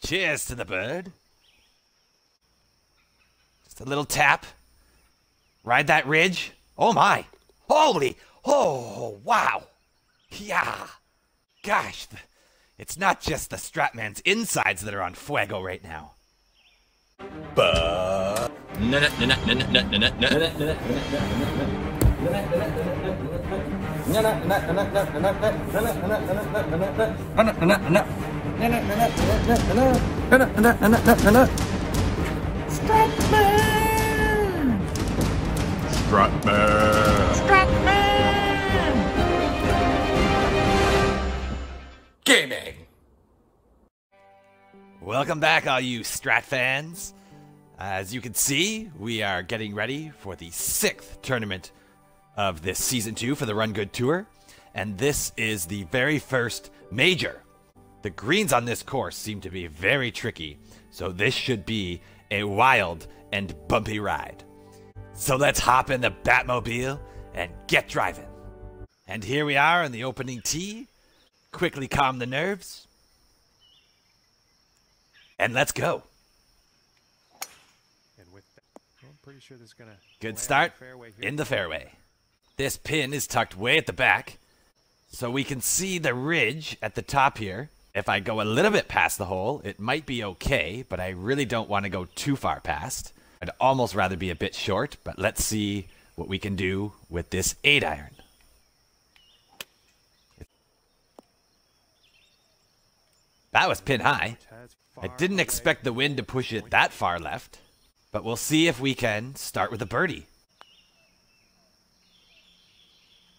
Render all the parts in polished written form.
Cheers to the bird. Just a little tap. Ride that ridge. Oh my. Holy. Oh, wow. Yeah. Gosh, it's not just the Stratman's insides that are on fuego right now. But... Stratman! Stratman! Stratman! Gaming! Welcome back, all you Strat fans. As you can see, we are getting ready for the 6th tournament of this Season 2 for the Run Good Tour. And this is the very first major. The greens on this course seem to be very tricky, so this should be a wild and bumpy ride. So let's hop in the Batmobile and get driving. And here we are on the opening tee. Quickly calm the nerves. And let's go. And with that, I'm pretty sure this is gonna Good start in the fairway. This pin is tucked way at the back, so we can see the ridge at the top here. If I go a little bit past the hole, it might be okay, but I really don't want to go too far past. I'd almost rather be a bit short, but let's see what we can do with this 8-iron. That was pin high. I didn't expect the wind to push it that far left, but we'll see if we can start with a birdie.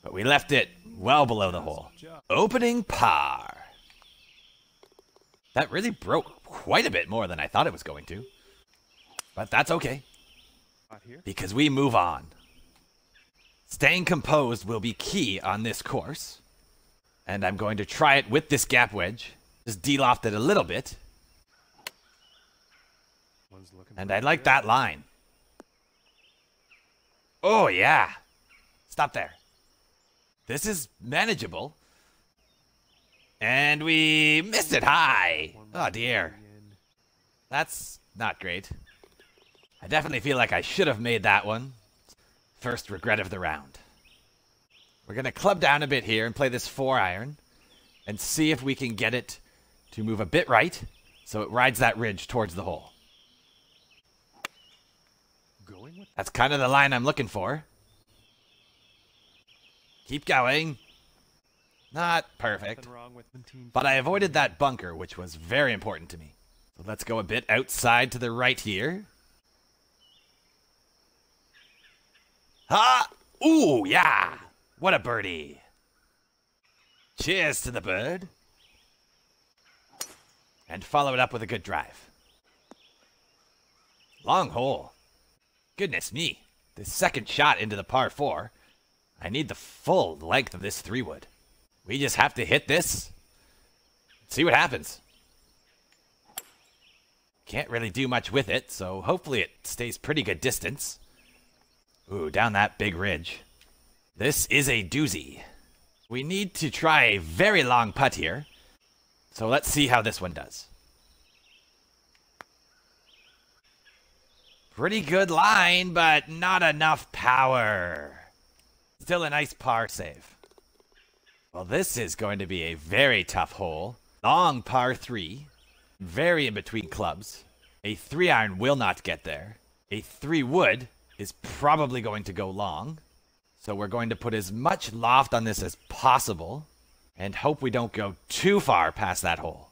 But we left it well below the hole. Opening par. That really broke quite a bit more than I thought it was going to. But that's okay, because we move on. Staying composed will be key on this course. And I'm going to try it with this gap wedge. Just de-loft it a little bit. And I like that line. Oh, yeah. Stop there. This is manageable. And we missed it high. Oh, dear. That's not great. I definitely feel like I should have made that one. First regret of the round. We're going to club down a bit here and play this 4-iron. And see if we can get it to move a bit right, so it rides that ridge towards the hole. That's kind of the line I'm looking for. Keep going. Not perfect, but I avoided that bunker, which was very important to me. So let's go a bit outside to the right here. Ah! Ooh, yeah! What a birdie. Cheers to the bird. And follow it up with a good drive. Long hole. Goodness me. This second shot into the par 4. I need the full length of this 3-wood. We just have to hit this. See what happens. Can't really do much with it, so hopefully it stays pretty good distance. Ooh, down that big ridge. This is a doozy. We need to try a very long putt here. So let's see how this one does. Pretty good line, but not enough power. Still a nice par save. Well, this is going to be a very tough hole. Long par 3. Very in between clubs. A 3-iron will not get there. A 3-wood is probably going to go long. So we're going to put as much loft on this as possible and hope we don't go too far past that hole.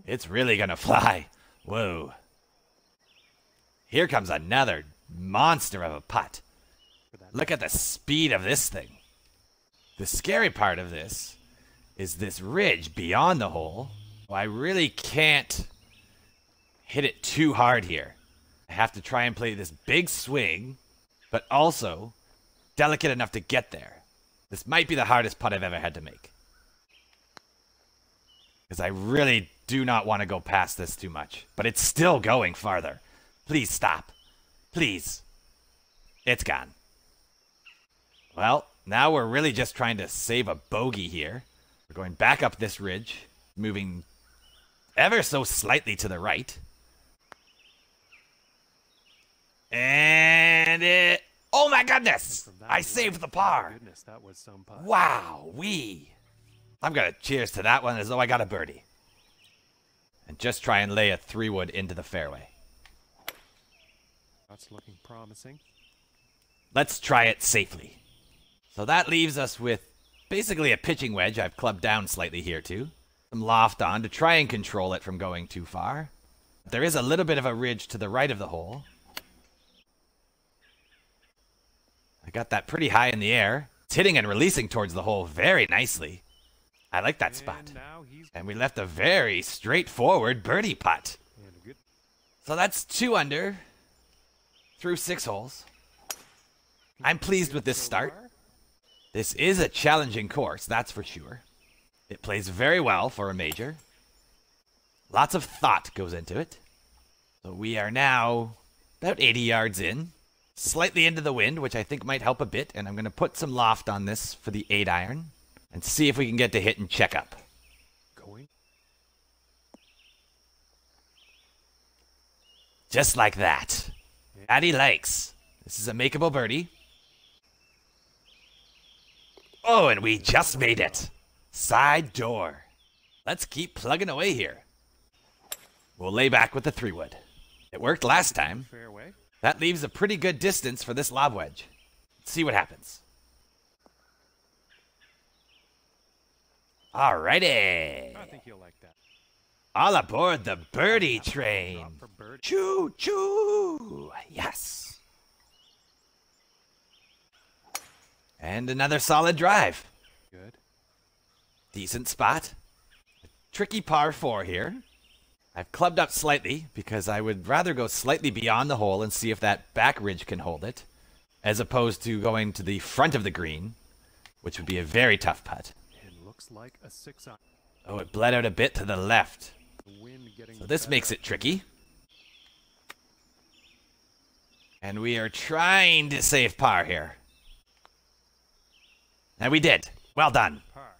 It's really going to fly. Whoa. Here comes another monster of a putt. Look at the speed of this thing. The scary part of this is this ridge beyond the hole. I really can't hit it too hard here. I have to try and play this big swing, but also delicate enough to get there. This might be the hardest putt I've ever had to make. Because I really do not want to go past this too much. But it's still going farther. Please stop. Please. It's gone. Well, now we're really just trying to save a bogey here. We're going back up this ridge, moving ever so slightly to the right. And it... Oh my goodness! I saved the par! Goodness, that was some putt. Wow-wee! I'm gonna cheers to that one as though I got a birdie. And just try and lay a 3-wood into the fairway. That's looking promising. Let's try it safely. So that leaves us with basically a pitching wedge. I've clubbed down slightly here too. Some loft on to try and control it from going too far. There is a little bit of a ridge to the right of the hole. I got that pretty high in the air. It's hitting and releasing towards the hole very nicely. I like that spot. And we left a very straightforward birdie putt. So that's 2 under through 6 holes. I'm pleased with this start. This is a challenging course, that's for sure. It plays very well for a major. Lots of thought goes into it. So we are now about 80 yards in. Slightly into the wind, which I think might help a bit. And I'm going to put some loft on this for the 8-iron. And see if we can get to hit and check up. Going. Just like that. Addy likes. This is a makeable birdie. Oh, and we just made it. Side door. Let's keep plugging away here. We'll lay back with the 3-wood. It worked last time. Fairway. That leaves a pretty good distance for this lob wedge. Let's see what happens. Alrighty. I think you'll like that. All aboard the birdie train. Not for birdie. Choo choo. Yes. And another solid drive. Good. Decent spot. A tricky par 4 here. I've clubbed up slightly because I would rather go slightly beyond the hole and see if that back ridge can hold it, as opposed to going to the front of the green, which would be a very tough putt. It looks like a 6-iron. Oh, it bled out a bit to the left. The wind getting So this better. makes it tricky. And we are trying to save par here. And we did. Well done. Par.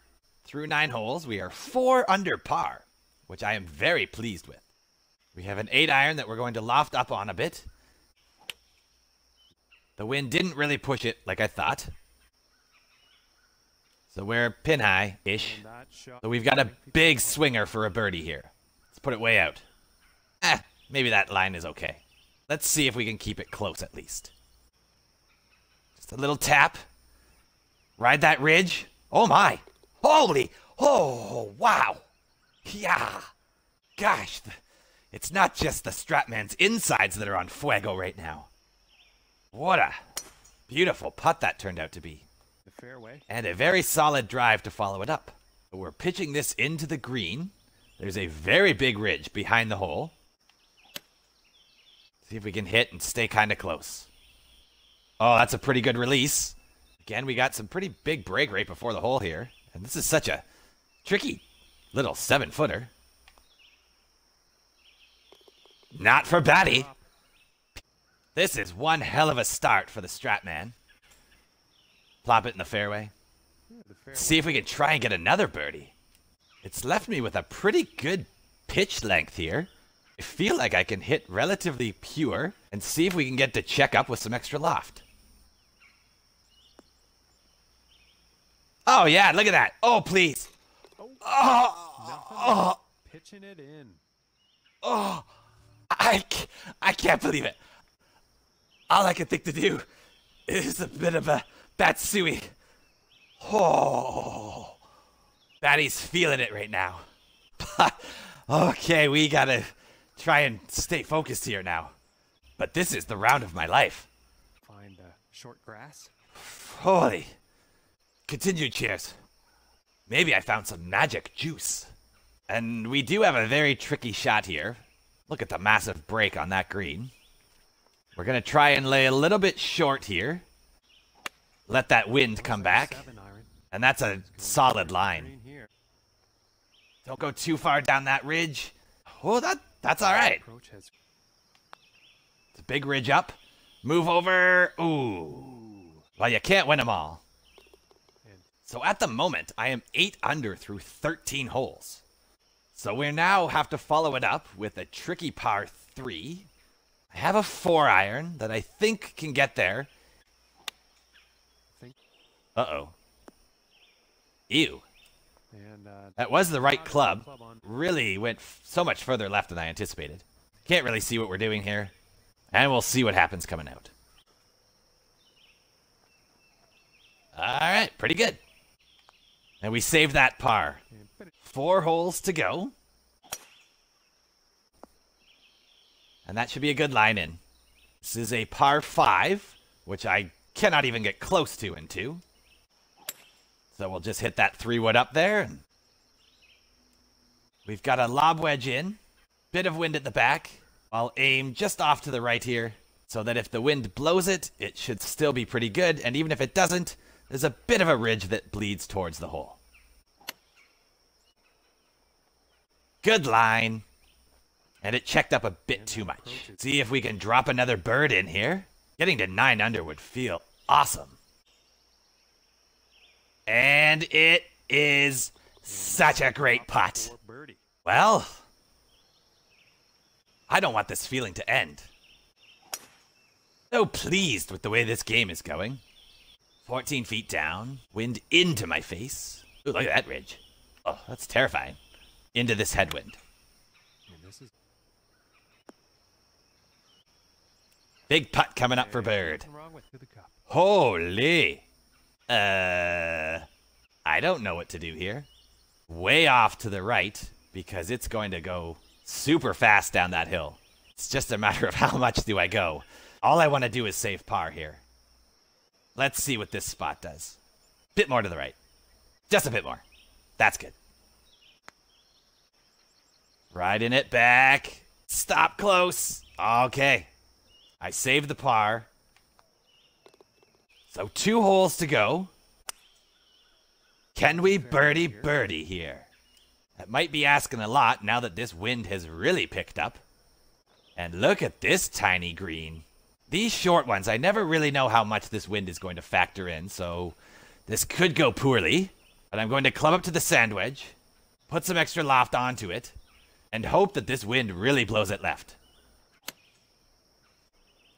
Through 9 holes, we are 4 under par, which I am very pleased with. We have an 8-iron that we're going to loft up on a bit. The wind didn't really push it like I thought. So we're pin high-ish. And that shot So we've got a big swinger for a birdie here. Let's put it way out. Maybe that line is okay. Let's see if we can keep it close at least. Just a little tap. Ride that ridge. Oh my. Holy. Oh, wow. Yeah. Gosh. It's not just the Stratman's insides that are on fuego right now. What a beautiful putt that turned out to be. the fairway. And a very solid drive to follow it up. We're pitching this into the green. There's a very big ridge behind the hole. See if we can hit and stay kind of close. Oh, that's a pretty good release. Again, we got some pretty big break right before the hole here. And this is such a tricky little 7-footer. Not for Batty. This is one hell of a start for the Stratman. Plop it in the fairway. The fairway. See if we can try and get another birdie. It's left me with a pretty good pitch length here. I feel like I can hit relatively pure and see if we can get to check up with some extra loft. Oh, yeah, look at that. Oh, please. Oh, Pitching it in. oh, I can't believe it. All I can think to do is a bit of a batsui. Oh, Batty's feeling it right now. Okay, we gotta try and stay focused here now. But this is the round of my life. Find short grass. Holy. Continued cheers. Maybe I found some magic juice. And we do have a very tricky shot here. Look at the massive break on that green. We're going to try and lay a little bit short here. Let that wind come back. 7-iron. And that's a solid line. Green here. Don't go too far down that ridge. Oh, that's all right. Approach has. It's a big ridge up. Move over. Ooh. Well, you can't win them all. And So at the moment, I am 8 under through 13 holes. So we now have to follow it up with a tricky par 3. I have a 4-iron that I think can get there. Uh-oh. Ew. And That was the right club. Really went so much further left than I anticipated. Can't really see what we're doing here. And we'll see what happens coming out. Alright, pretty good. And we saved that par. 4 holes to go. And that should be a good line in. This is a par 5, which I cannot even get close to in 2. So we'll just hit that 3-wood up there. We've got a lob wedge in. Bit of wind at the back. I'll aim just off to the right here, so that if the wind blows it, it should still be pretty good. And even if it doesn't, there's a bit of a ridge that bleeds towards the hole. Good line. And it checked up a bit too much. See if we can drop another bird in here. Getting to 9 under would feel awesome. And it is such a great putt. Well, I don't want this feeling to end. So pleased with the way this game is going. 14 feet down, wind into my face. Ooh, look at that ridge. Oh, that's terrifying. Into this headwind. Big putt coming up for bird. Holy. I don't know what to do here. Way off to the right, because it's going to go super fast down that hill. It's just a matter of how much do I go. All I want to do is save par here. Let's see what this spot does. Bit more to the right. Just a bit more. That's good. Riding it back. Stop close. Okay. I saved the par. So 2 holes to go. Can we birdie here? That might be asking a lot now that this wind has really picked up. And look at this tiny green. These short ones, I never really know how much this wind is going to factor in, so this could go poorly. But I'm going to club up to the sand wedge, put some extra loft onto it, and hope that this wind really blows it left.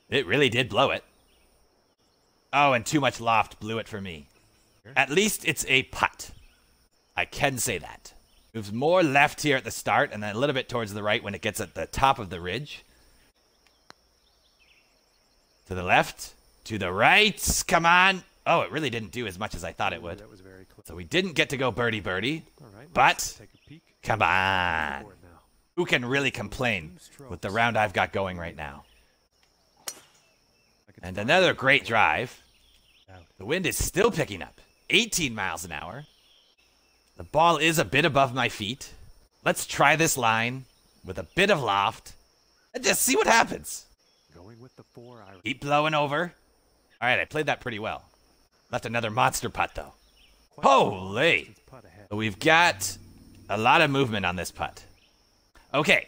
It really did blow it. Oh, and too much loft blew it for me. At least it's a putt. I can say that. Moves more left here at the start, and then a little bit towards the right when it gets at the top of the ridge. To the left. To the right. Come on. Oh, it really didn't do as much as I thought it would. That was very close. So we didn't get to go birdie. All right, But, take a peek. come on. Forward now. Who can really complain with the round I've got going right now? And another great drive. The wind is still picking up. 18 miles an hour. The ball is a bit above my feet. Let's try this line with a bit of loft and just see what happens. Going with the 4-iron. Keep blowing over. All right, I played that pretty well. Left another monster putt, though. Holy! We've got a lot of movement on this putt. Okay,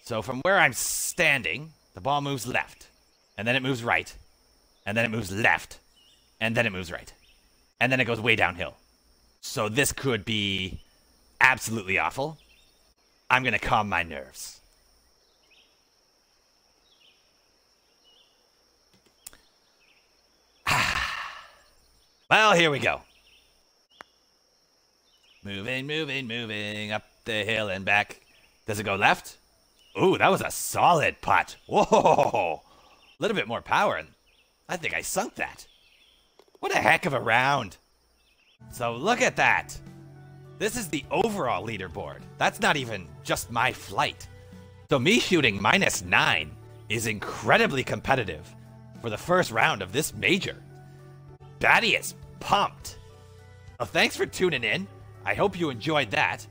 so from where I'm standing, the ball moves left, and then it moves right, and then it moves left, and then it moves right, and then it goes way downhill. So this could be absolutely awful. I'm going to calm my nerves. Well, here we go. Moving up the hill and back. Does it go left? Ooh, that was a solid putt. Whoa! A little bit more power, and I think I sunk that. What a heck of a round. So look at that. This is the overall leaderboard. That's not even just my flight. So me shooting -9 is incredibly competitive for the first round of this major. Batty is pumped. Well, thanks for tuning in. I hope you enjoyed that.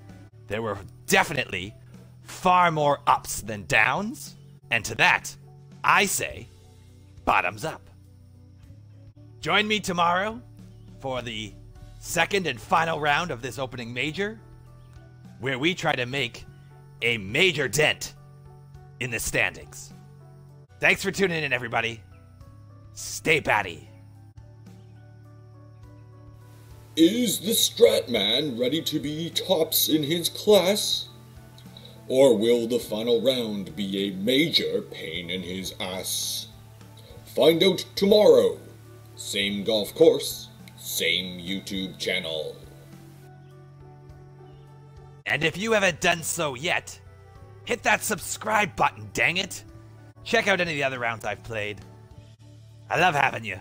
There were definitely far more ups than downs. And to that, I say, bottoms up. Join me tomorrow for the second and final round of this opening major, where we try to make a major dent in the standings. Thanks for tuning in, everybody. Stay batty. Is the Stratman ready to be tops in his class? Or will the final round be a major pain in his ass? Find out tomorrow. Same golf course, same YouTube channel. And if you haven't done so yet, hit that subscribe button, dang it! Check out any of the other rounds I've played. I love having you.